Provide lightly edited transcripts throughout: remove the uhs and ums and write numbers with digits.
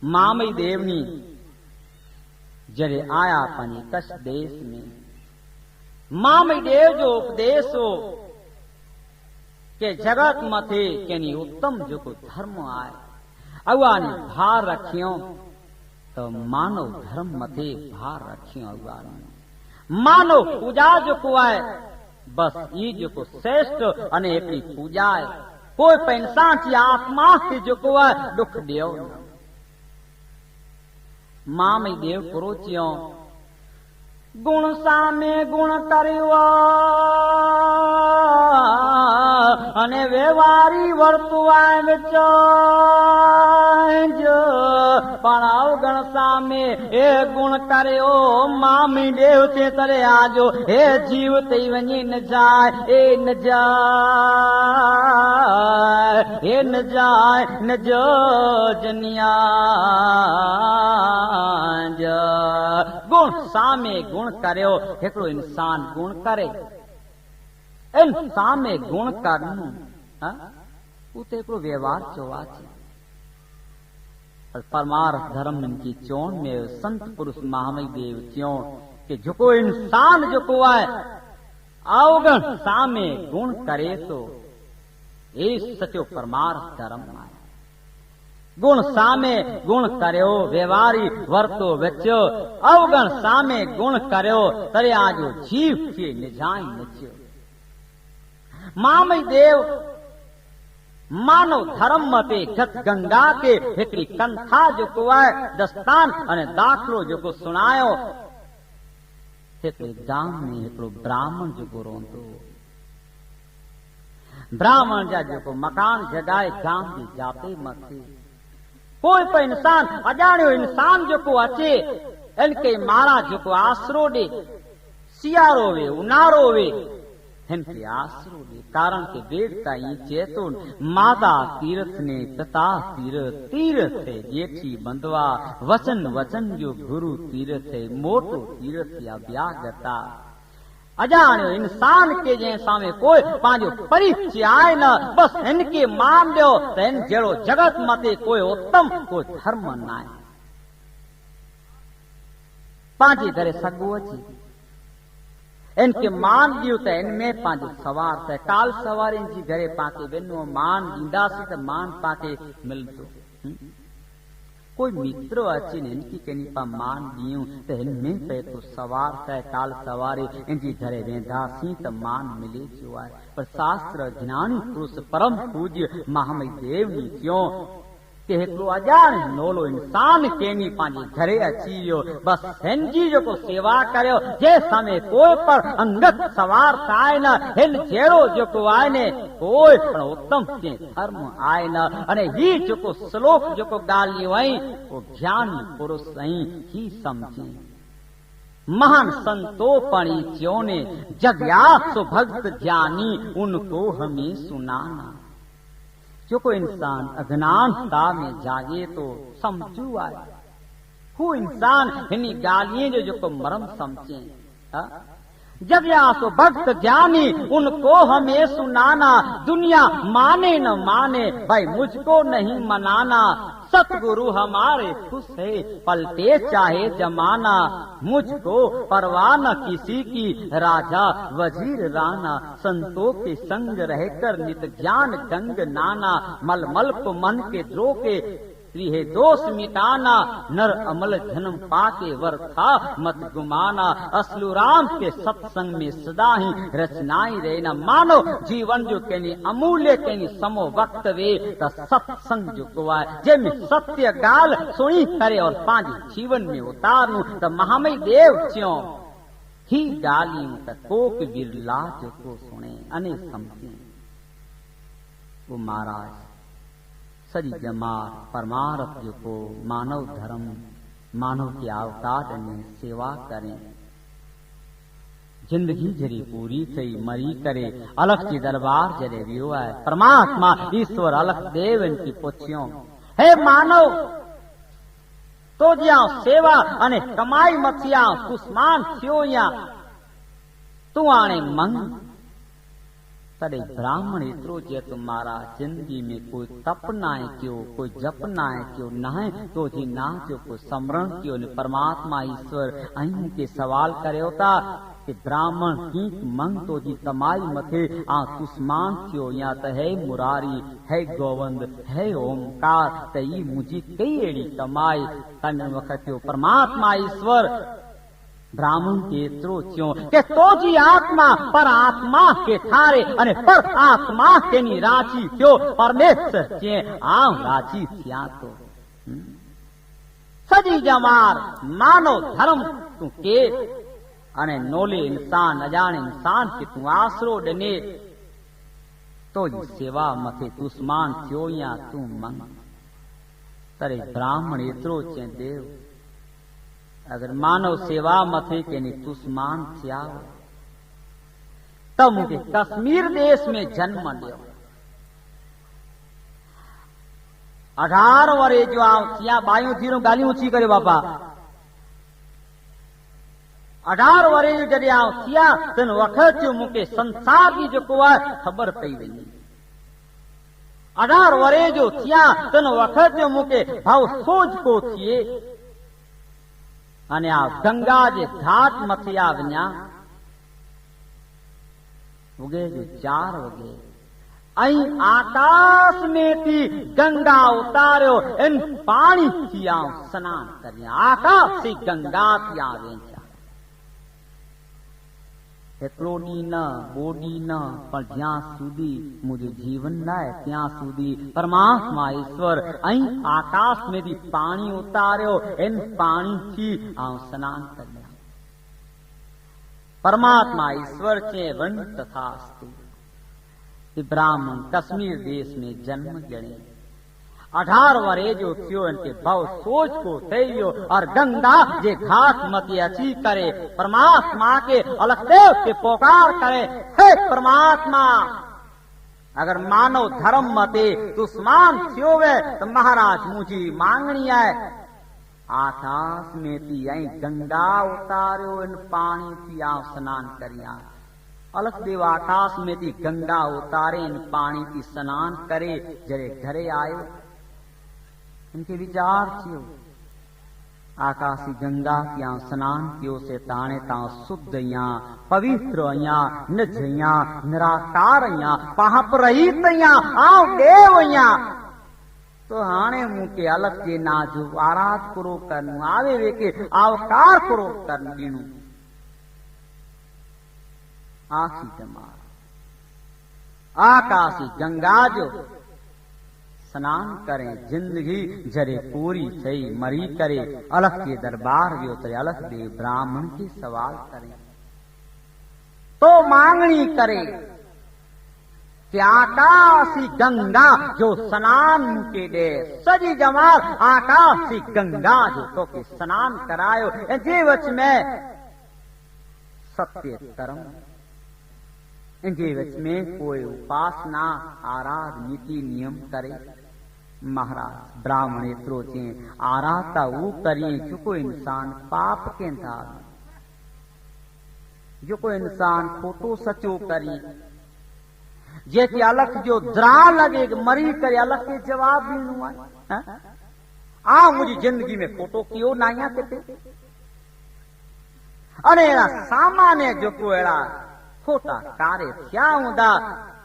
मामई देवनी जरे आया पानी कच्छ देश में मामई देव जो उपदेश हो के जगत मथे केनी उत्तम जो को धर्म आए अवानी भार रखियो तो मानव धर्म मथे भार रखियो अवानी मानव पूजा जो को आए बस ये जो को श्रेष्ठ अने एकली पूजा है कोई पैसा की आत्मा के जो को है दुख देव मामई देव पुरोचियो गुण सामे गुण करियो अने व्यवहारी वर्तुआए विचो पण अवगण सामे ए गुण करियो मामी देव ते तरे आजो हे जीव ते वनी न जाए ए न जाए ए न जाए न जो जनिया गुण सामे गुण करियो हिकिड़ो इंसान गुण करे इंसान में गुण करणु उते हिकिड़ो व्यवहार चवा परमार्थ धर्म की चोण में संत पुरुष महामई देव चोण कि जेको इंसान जेको आहे अवगण सामे गुण करे तो ये सचो परमार्थ धर्म आहे गुण सामे गुण करियो व्यवहारी वर्तो बच्चो अवगण सामे गुण करियो तरे आजो जीव के निजाई नचियो मामई देव मानव धर्म मते गत गंगा के हिकड़ी कंथा जो को आहे दस्तान अने दाखलो जो को सुनायो हिकड़े गांव में हिकड़ो ब्राह्मण जो को रोंदो ब्राह्मण जा जो को मकान जगाए गांव की जाते मथे कोई पर इंसान अजाणियो इंसान जो को अचे इनके मारा जो को आसरो दे सियारो वे उनारो वे इनके आसरो दे कारण के वेदता ये चेतुन माता तीर्थ ने पिता तीर्थ तीर्थ है जेठी बंधवा वचन वचन जो गुरु तीर्थ है मोटो तीर्थ या व्यागता अजाणियो इंसान के जैसा में कोई पांचो परिचय आए न बस इनके मान दो तो इन जड़ो जगत मते कोई उत्तम कोई धर्म न आए पांची करे सगो अची इनके मान दियो तो इनमें पांचो सवार थे काल सवार इनकी घरे पाके बिनो मान दींदासी तो मान पाके मिलतो कोई मित्र अची इनकी कहीं पा मान दियूं तो इनमें पे तो सवार थे काल सवारी इनकी घरे वेंदासी तो मान मिले जो है पर शास्त्र ज्ञानी पुरुष परम पूज्य महामई देव नी क्यों के हिकिड़ो अजाण नोलो इंसान केनी पांजे घरे अची वियो बस हिनजी जो को सेवा करियो जे समय कोई पर अंगत सवार थाए न हिन जहिड़ो जेको आहे ने कोई पण उत्तम के धर्म आहे न अने ही जेको श्लोक जेको ॻाल्हियूं आहीं वो ज्ञानी पुरुष आहीं ही समझे महान संतो पणी च्योने जगयास भक्त ज्ञानी उनको हमें सुनाना जो कोई इंसान अज्ञानता में जागे तो समझू आए हु इंसान हिनी गालियां जो को मरम समझे जगयासो भक्त ज्ञानी उनको हमें सुनाना दुनिया माने न माने भाई मुझको नहीं मनाना सतगुरु हमारे खुश है पलटे चाहे जमाना मुझको परवाह न किसी की राजा वजीर राना संतों के संग रहकर नित ज्ञान गंग नाना मल मल को मन के द्रोके प्रिय दोष मिटाना नर अमल जन्म पाके वर था मत गुमाना असलु राम के सत्संग में सदा ही रचनाई रहना मानो जीवन जो कहनी अमूल्य कहनी समो वक्त वे त सत्संग जो कुआ जेम सत्य गाल सुनी करे और पांच जीवन में उतारू त महामई देव च्यों ही गालियों त कोक बिरला जो को सुने अने समझे वो महाराज सजी जमात परमार्थ जो को मानव धर्म मानव के अवतार में सेवा करें जिंदगी जरी पूरी थई मरी करे अलख जी दरबार जरे वियो है परमात्मा ईश्वर अलख देव इनकी पुछियो हे मानव तो ज्या सेवा अने कमाई मथिया कुस्मान थियो या तू आणे मंग तॾहिं ब्राह्मण एतिरो चए तो महाराज जिंदगी में कोई तप नाहे कयो, कोई जप नाहे कयो, नाहे तो जी ना जो कोई समरण कयो ने परमात्मा ईश्वर ऐं मूंखे सवाल करियो था कि ब्राह्मण कीक मंग तो जी कमाई मथे आ तुस्मान थियो या त है मुरारी है गोविंद है ओमकार त ई मुंहिंजी कई अहिड़ी कमाई तन वक़्त थियो परमात्मा ईश्वर ब्राह्मण के एतिरो थियो कि तो जी आत्मा पर आत्मा के थारे अने पर आत्मा तेनी राजी थियो परमेश्वर के आऊं राजी थिया तो सजी जमार मानो धर्म तू के अने नोले इंसान अजाणे इंसान के तू आसरो ॾिने तो जी सेवा मथे तुस्मान थियो या तू मंग तरे ब्राह्मण एतिरो चए देव अगर मानव सेवा मथे के नी तुस्मान थिया त मूंखे कश्मीर देश में जन्म ॾियो 18 वरे जो आऊं थिया बायूं थीरो ॻाल्हियूं ऊची करे बापा 18 वरे जो जॾहिं आऊं थिया तन वक़्त जो मूंखे संसार जी जेको आहे ख़बर पई वई 18 वरे जो थिया तन वक़्त जो मूंखे भाव सोच को थिए अने आ गंगा जे घाट मथे आ वञा वगे जो 4 वगे ऐं आकाश में थी गंगा उतारियो इन पाणी थी आऊं सनान करियां आकाश से गंगा थी आ वेंचा हिकिड़ो ॾींहुं न ॿियो ॾींहुं न पर ज्यां सूदी मुंहिंजो जीवन न आहे त्यां सूदी परमात्मा ईश्वर ऐं आकाश में थी पाणी उतारियो इन पाणी थी आऊं सनान करियां परमात्मा ईश्वर चए वञ तथास्तु ब्राह्मण कश्मीर देश में जन्म ॼणे 18 वरे जो थियो इनके भव सोच को थियो और गंगा जे घाट मथे अची करे परमात्मा के अलगदेव के पुकार करे हे परमात्मा अगर मानव धर्म मथे दुश्मन थियो वे तो महाराज मुझी मांगणी है आकाश में थी ऐं गंगा उतारियो इन पानी थी आऊं स्नान करियां अलगदेव आकाश में थी गंगा उतारे इन पानी थी स्नान करे जरे घरे आयो इनके विचार थियो आकाशी गंगा किया स्नान कियो से ताणे तां शुद्ध या पवित्र या निज या निराकार या पाप रहित या आऊं देव या तो हाणे मूंखे अलग जे ना जो आराध करो करनु आवे वे के आवकार करो करनु ॾिणो आखी जमार आकाशी गंगा जो स्नान करें जिंदगी जरे पूरी थई मरी करे अलग के दरबार वियो तो अलग देव ब्राह्मण के सवाल करें तो मांगनी करे कि आकाशी गंगा जो स्नान के दे सजी जमाल आकाशी गंगा जो तो के स्नान करायो जीवच में सत्य कर्म इनके वच में कोई उपासना आराध नीति नियम करे महाराज ब्राह्मण एतिरो चए आराधता वो करिए जेको इंसान पाप के था जेको इंसान खोटो सचो करी जेके अलग जो द्रा लगे मरी करे अलग के जवाब ॾियणो आहे आ मुंहिंजी जिंदगी में खोटो कियो ना या किथे अरे अहिड़ा सामान्य जेको अहिड़ा खोटा कार्य थिया हूंदा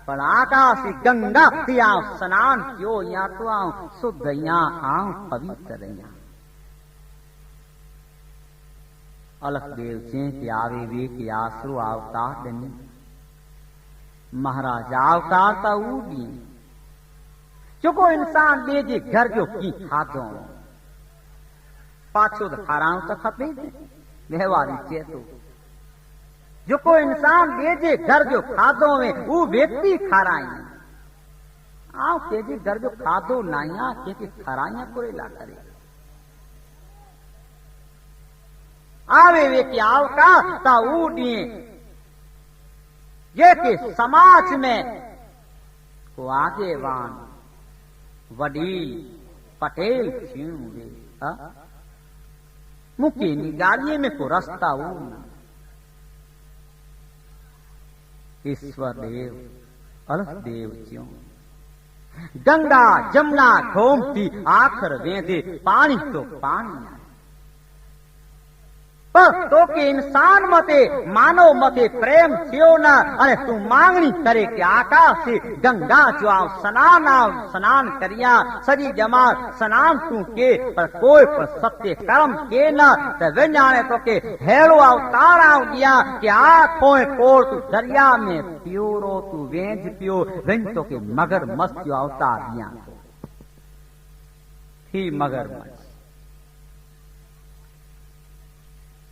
पर आकाशी गंगा थी आऊं स्नान कियो या तो आऊं शुद्ध या आऊं पवित्र या अलग देव चए कि आवे वे के आसरो अवतार ॾिनी महाराज अवतार त ऊ ॾी जेको इंसान ॿिए जे घर जो की खाधो पाछो त खाराइणो त खपे व्यवहारी चए थो जेको इंसान ॿिए जे घर जो खाधो में वो व्यक्ति खाराई आऊं कंहिंजे घर जो खाधो न आहियां कंहिंखे खारायां कुरेला करे आवे वे के अवकाश त ऊ ॾींहुं जेके समाज में को आगेवान वॾी पटेल थियूं वे मूंखे इन ॻाल्हिअ में को रस्ता हू न ईश्वर देव अलख देव च्यों गंगा जमुना गोमती आखर वेंदे पानी तो पानी आहे पर तोखे इंसान मथे मानव मथे प्रेम थियो न अने तू मांगणी करे कि आकाश से गंगा जो आओ स्नान करिया सजी जमात स्नान तू के पर कोई पर सत्य कर्म के न त विञाणे तोखे हेड़ो अवतार आऊं दिया कि आखों कोड़ तू दरिया में पियोरो तू वेंझ पियो विञ तोखे मगर मस्त जो अवतार दिया ही मगर मस्त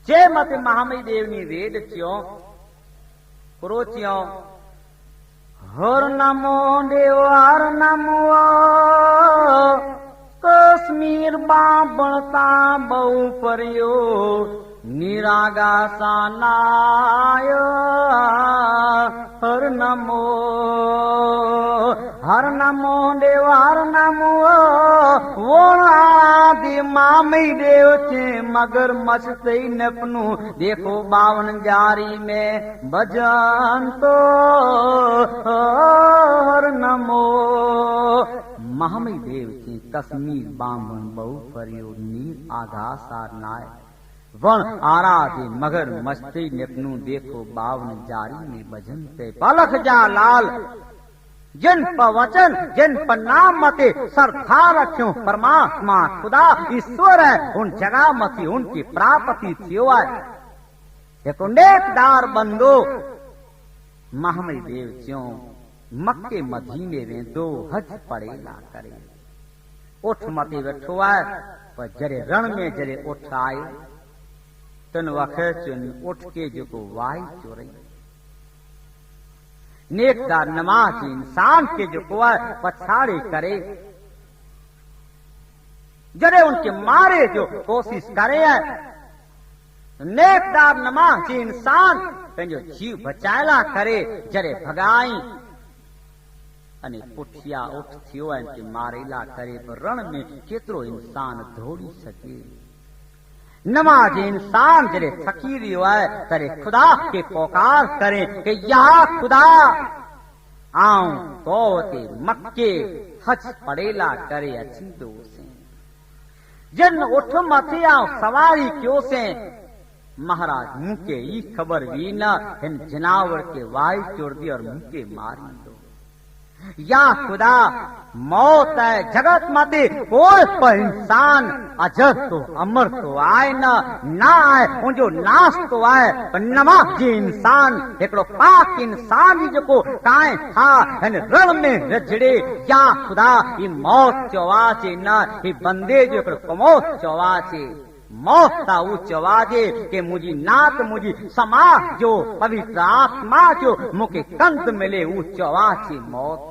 जे मत महामई देवनी वेद च्यों पुरो च्यों हर नमो देव हर नमो कश्मीर बाबणता बहु परियो निरागा सानाय हर नमो देव हर नमो आदि मामई देव चे मगर मस्ती नपनू देखो 52 जारी में भजन तो हर नमो महामई देव चे कश्मीर बामण बहु परियो नीर आघास नाय वण आराधे मगर मस्ती निपनू देखो 52 जारी में भजन ते पलख जा लाल जिन पर वचन जिन पर नाम मते सरथा रखियो परमात्मा खुदा ईश्वर है उन जगह मती उनकी प्राप्ति थियो है एक नेकदार बंदो महामई देव च्यों मक्के मदीने में 2 हज पड़ेला करे उठ मते वेठो है पर जरे रण में जरे उठ आयो तन वक्त उठ के जो वाई चोरई नेकदार नमाज इंसान के जो पछाड़े करे जरे उनके मारे जो कोशिश करे है नेकदार नमाज इंसान पंहिंजो जीव बचायला करे जरे भगाई अने पुठिया उठ थियो है कि मारेला करे पर रण में केतरो इंसान दौड़ी सके नमाज इंसान जरे थकी रहियो है करे खुदा के पुकार करे कि या खुदा आऊं तो ते मक्के हज पड़ेला करे अची दो से जन उठ मथे आऊं सवारी क्यों से महाराज मुके ई खबर भी न इन जनावर के वाई चोर दी और मुके मारी दो या खुदा मौत है जगत मते कोई पर इंसान अजर तो अमर तो आए ना आए उनजो नाश तो आए पर नमाज इंसान एकड़ो पाक इंसान जो को काए था इन रण में रजड़े या खुदा ई मौत चवाचे न ई बंदे जो एकड़ो कमौत चवाचे मौत ता ऊ चवाजे के मुझी नात मुझी समाज जो पवित्र आत्मा जो मुके कंत मिले ऊ चवाचे मौत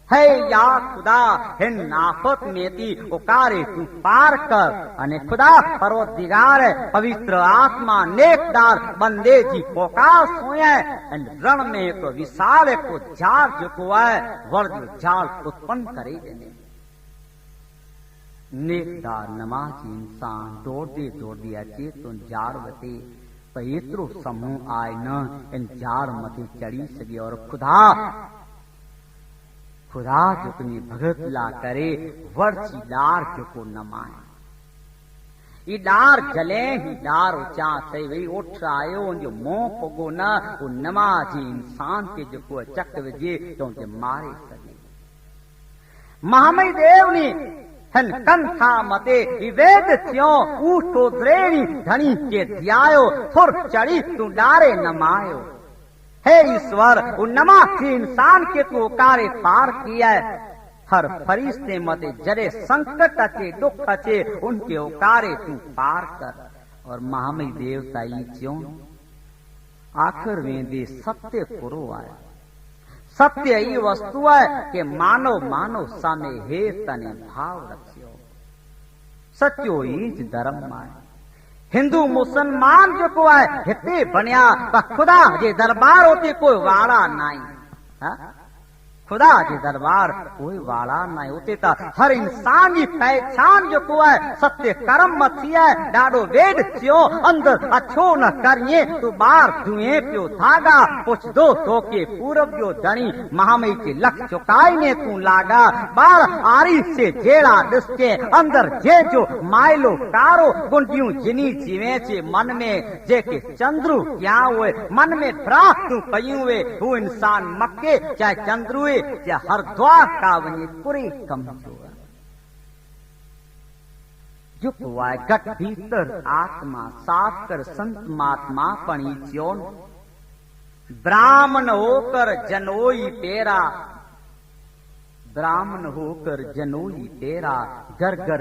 है या खुदा हिन आफत में थी उकारे तू पार कर अने खुदा परवरदिगार पवित्र आत्मा नेकदार बंदे जी पोकार सोया रण में एक विशाल को झाड़ जो है वर्ग झाड़ उत्पन्न करे देने नेकदार नमाजी इंसान दौड़ते अचे तो झाड़ वते पर एतरो समूह आए न इन झाड़ मथे चढ़ी सके और खुदा जो तुझे भगत ला करे वर्ची डार जो को नमाए ई डार जले ही डार ऊंचा से वही उठ आयो जो मोह पगो न वो नमाजी इंसान के जो को चक विजे तो मारे सके महामई देवनी हन कंथा मते विवेद थियो ऊठो द्रेणी धनी के ध्यायो थुर चढ़ी तू डारे नमायो हे ईश्वर उन नमाजी इंसान के तू उकारे पार किया है हर फरिश्ते मते जरे संकट अचे दुख अचे उनके उकारे तू पार कर और महामई देवता ई क्यों आखिर वेंदे सत्य पुरो आए सत्य ई वस्तु है कि मानव सामे हे तने भाव रखियो सच्चो ई धर्म आए हिंदू मुसलमान जो को है हिते बनिया खुदा जे दरबार होते कोई वाड़ा नहीं खुदा के दरबार कोई वाला न उते त हर इंसान जी पहचान जो को है सत्य कर्म मत थी है ॾाढो वेद थियो अंदर अछो न करिए तू बार धुएं पियो धागा पुछदो तो के पूरब जो धणी महामई के लख चुकाई ने तू लागा बार आरी से जेड़ा दिसके अंदर जे जो मायलो कारो गुंडियूं जिनी जीवे चे मन में जेके चंद्रू क्या हुए मन में प्राक तू कयूं वे हू इंसान मक्के चाहे चंद्रू चाहे हर द्वार का वनी पूरी कम जो वाय गट भीतर आत्मा साफ कर संत महात्मा पणी ज्योन ब्राह्मण होकर जनोई तेरा ब्राह्मण होकर जनोई तेरा घर घर